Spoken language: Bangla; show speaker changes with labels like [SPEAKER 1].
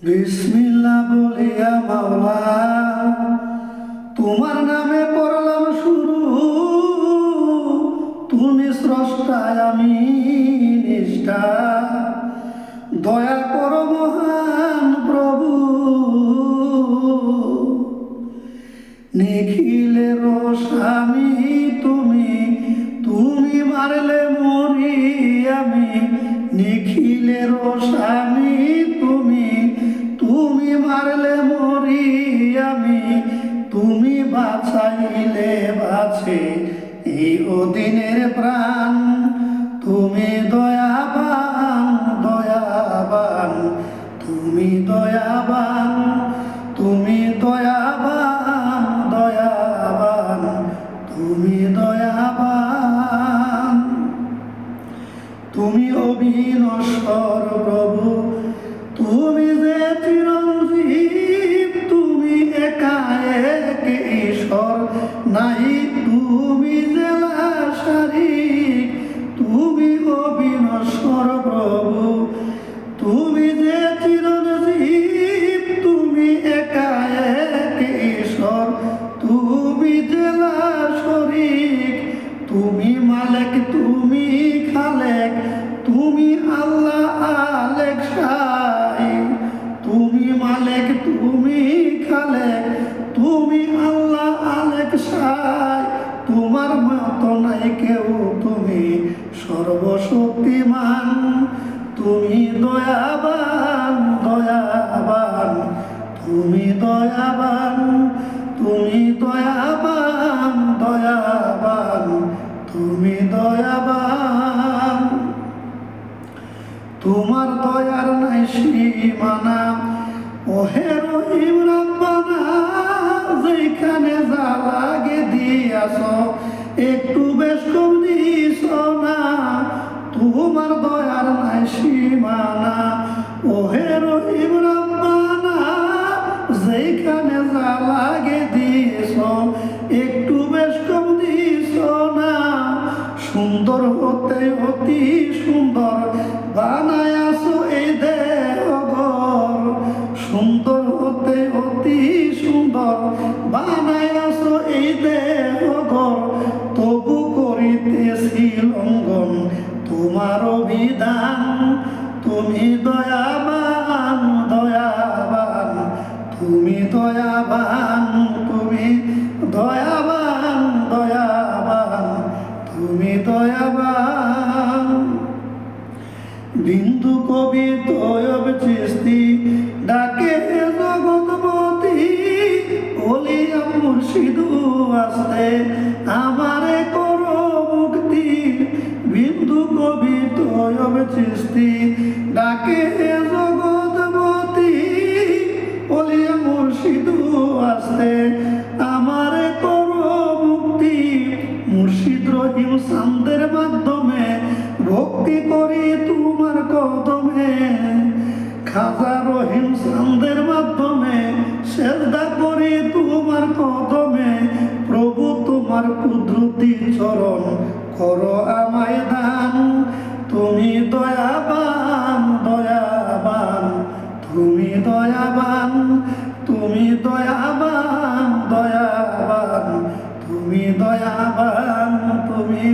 [SPEAKER 1] বিসমিল্লাহ বলিয়া মাওলা তোমার নামে পড়লাম শুরু। তুমি স্রষ্টা, আমি নিষ্ঠা। দয়া করো মহান প্রভু। নিখিলের স্বামী তুমি, তুমি মারলে মরি আমি। নিখিলের স্বামী তুমি, তুমি মারলে মরি আমি। তুমি বাঁচাইলে বাঁচে এই অদিনের প্রাণ। তুমি দয়াবান, দয়াবান, তুমি দয়াবান, তুমি দয়াবান, দয়াবান, তুমি দয়াবান। তুমি অবিনশ্বর প্রভু, তুমি যে চিরঞ্জীব। তুমি একা এক ঈশ্বর, নাই তুমি যে লাশারিক। তুমি অবিনশ্বর প্রভু, তুমি যে চিরঞ্জীব। তুমি একা এক ঈশ্বর, তুমি যে লাশারিক। তুমি মালেক, তুমি খালেক, তুমি আল্লাহ আলেক সাই। তুমি মালেক, তুমি খালেক, তুমি আল্লাহ আলেক সাই। তোমার মতো নাই কেউ, তুমি সর্বশক্তিমান। তুমি দয়াবান, দয়াবান, তুমি দয়াবান, তুমি দয়াবান, দয়াবান, তুমি দয়াবান। তোমার দয়ার নাই সীমানা, ওহে রহিম রাব্বানা। যেখানে যা লাগে দিয়াছ, একটু বেশ কম দিছ না। তোমার দয়ার নাই সীমানা, ওহে রহিম রাব্বানা। যেখানে যা লাগে দিছ, একটু বেশ কম দিছ না। সুন্দর হতে অতি সুন্দর বানায়াছ এই দেহঘর। সুন্দর হতে অতি সুন্দর বানায়াছ এই দেহঘর। তবু করিতেছি লঙ্ঘন তোমার অভিধান। তুমি দয়াবান, দয়াবান, তুমি দয়াবান, তুমি দয়াবান, দয়াবান, তুমি দয়াবান। বিন্দু কবি তয়ব চিস্তি ডাকে জগৎপতি। ওলিয়া মুর্শিদু আসতে আমারে করো মুক্তি। বিন্দু কবি তয়ব চিস্তি ডাকে জগৎপতি। ওলিয়া মুর্শিদু আসতে আমারে করো মুক্তি। মুর্শিদ রহিম সান্দের মাধ্যমে ভক্তি করি তোমার কদমে। খাজা রহিম সান্দের মাধ্যমে সেজদা করি তোমার কদমে। প্রভু তোমার কুদরতি চরণ করো আমায় দান। তুমি দয়াবান, দয়াবান, তুমি দয়াবান, তুমি দয়াবান, দয়াবান, তুমি দয়াবান, তুমি